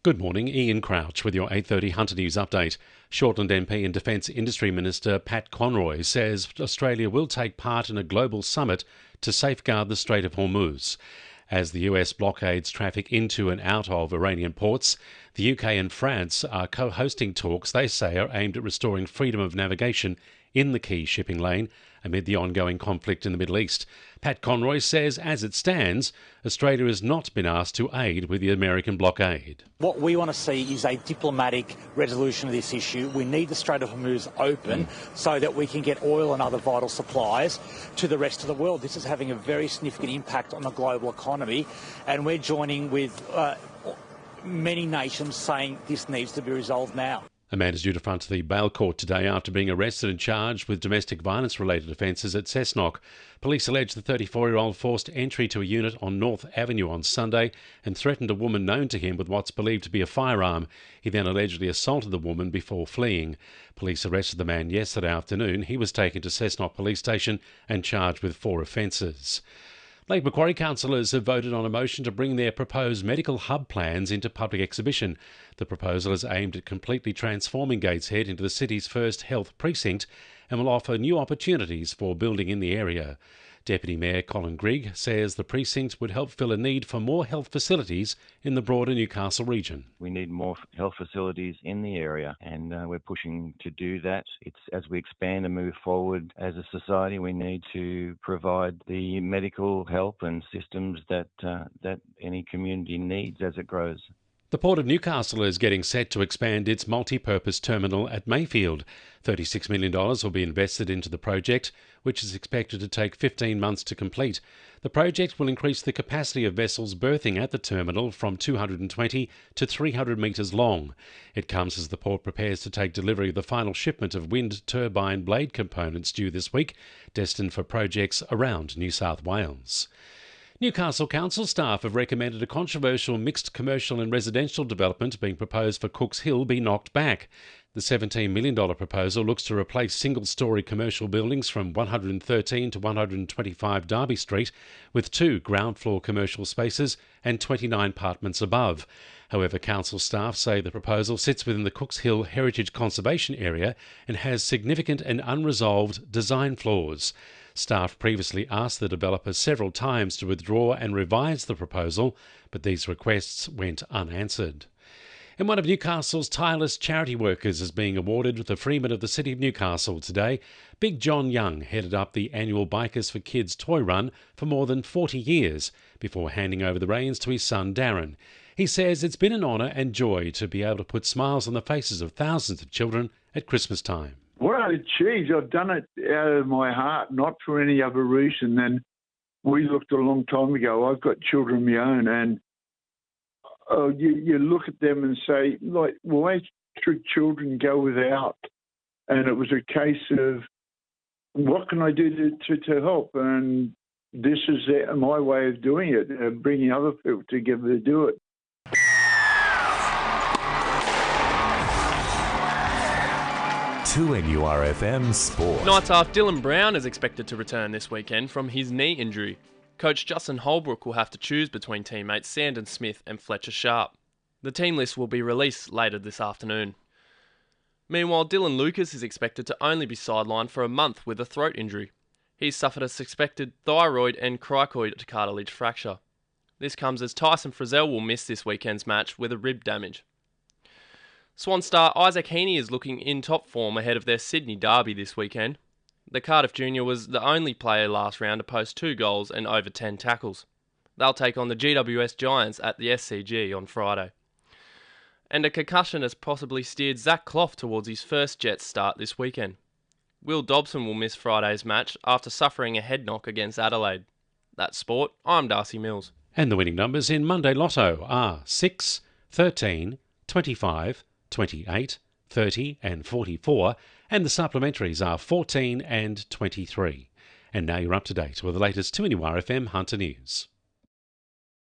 Good morning, Ian Crouch with your 8:30 Hunter News update. Shortland MP and Defence Industry Minister Pat Conroy says Australia will take part in a global summit to safeguard the Strait of Hormuz. As the US blockades traffic into and out of Iranian ports, the UK and France are co-hosting talks they say are aimed at restoring freedom of navigation in the key shipping lane amid the ongoing conflict in the Middle East. Pat Conroy says, as it stands, Australia has not been asked to aid with the American blockade. What we want to see is a diplomatic resolution of this issue. We need the Strait of Hormuz open so that we can get oil and other vital supplies to the rest of the world. This is having a very significant impact on the global economy, and we're joining with many nations saying this needs to be resolved now. A man is due to front the bail court today after being arrested and charged with domestic violence-related offences at Cessnock. Police allege the 34-year-old forced entry to a unit on North Avenue on Sunday and threatened a woman known to him with what's believed to be a firearm. He then allegedly assaulted the woman before fleeing. Police arrested the man yesterday afternoon. He was taken to Cessnock Police Station and charged with 4 offences. Lake Macquarie councillors have voted on a motion to bring their proposed medical hub plans into public exhibition. The proposal is aimed at completely transforming Gateshead into the city's first health precinct and will offer new opportunities for building in the area. Deputy Mayor Colin Grigg says the precinct would help fill a need for more health facilities in the broader Newcastle region. We need more health facilities in the area, and we're pushing to do that. As we expand and move forward as a society, we need to provide the medical help and systems that any community needs as it grows. The Port of Newcastle is getting set to expand its multi-purpose terminal at Mayfield. $36 million will be invested into the project, which is expected to take 15 months to complete. The project will increase the capacity of vessels berthing at the terminal from 220 to 300 metres long. It comes as the port prepares to take delivery of the final shipment of wind turbine blade components due this week, destined for projects around New South Wales. Newcastle Council staff have recommended a controversial mixed commercial and residential development being proposed for Cooks Hill be knocked back. The $17 million proposal looks to replace single-storey commercial buildings from 113 to 125 Derby Street with 2 ground-floor commercial spaces and 29 apartments above. However, council staff say the proposal sits within the Cooks Hill Heritage Conservation Area and has significant and unresolved design flaws. Staff previously asked the developer several times to withdraw and revise the proposal, but these requests went unanswered. And one of Newcastle's tireless charity workers is being awarded with the Freeman of the City of Newcastle today. Big John Young headed up the annual Bikers for Kids toy run for more than 40 years before handing over the reins to his son Darren. He says it's been an honour and joy to be able to put smiles on the faces of thousands of children at Christmas time. What I've achieved, I've done it out of my heart, not for any other reason than we looked a long time ago. I've got children of my own, and you look at them and say, like, why should children go without? And it was a case of, what can I do to help? And this is my way of doing it, bringing other people together to do it. To NURFM Sport. Knights half Dylan Brown is expected to return this weekend from his knee injury. Coach Justin Holbrook will have to choose between teammates Sandon Smith and Fletcher Sharp. The team list will be released later this afternoon. Meanwhile, Dylan Lucas is expected to only be sidelined for a month with a throat injury. He's suffered a suspected thyroid and cricoid cartilage fracture. This comes as Tyson Frizzell will miss this weekend's match with a rib damage. Swan star Isaac Heaney is looking in top form ahead of their Sydney derby this weekend. The Cardiff junior was the only player last round to post 2 goals and over 10 tackles. They'll take on the GWS Giants at the SCG on Friday. And a concussion has possibly steered Zach Clough towards his first Jets start this weekend. Will Dobson will miss Friday's match after suffering a head knock against Adelaide. That's sport. I'm Darcy Mills. And the winning numbers in Monday Lotto are 6, 13, 25, 28, 30 and 44, and the supplementaries are 14 and 23. And now you're up to date with the latest 2NURFM Hunter News.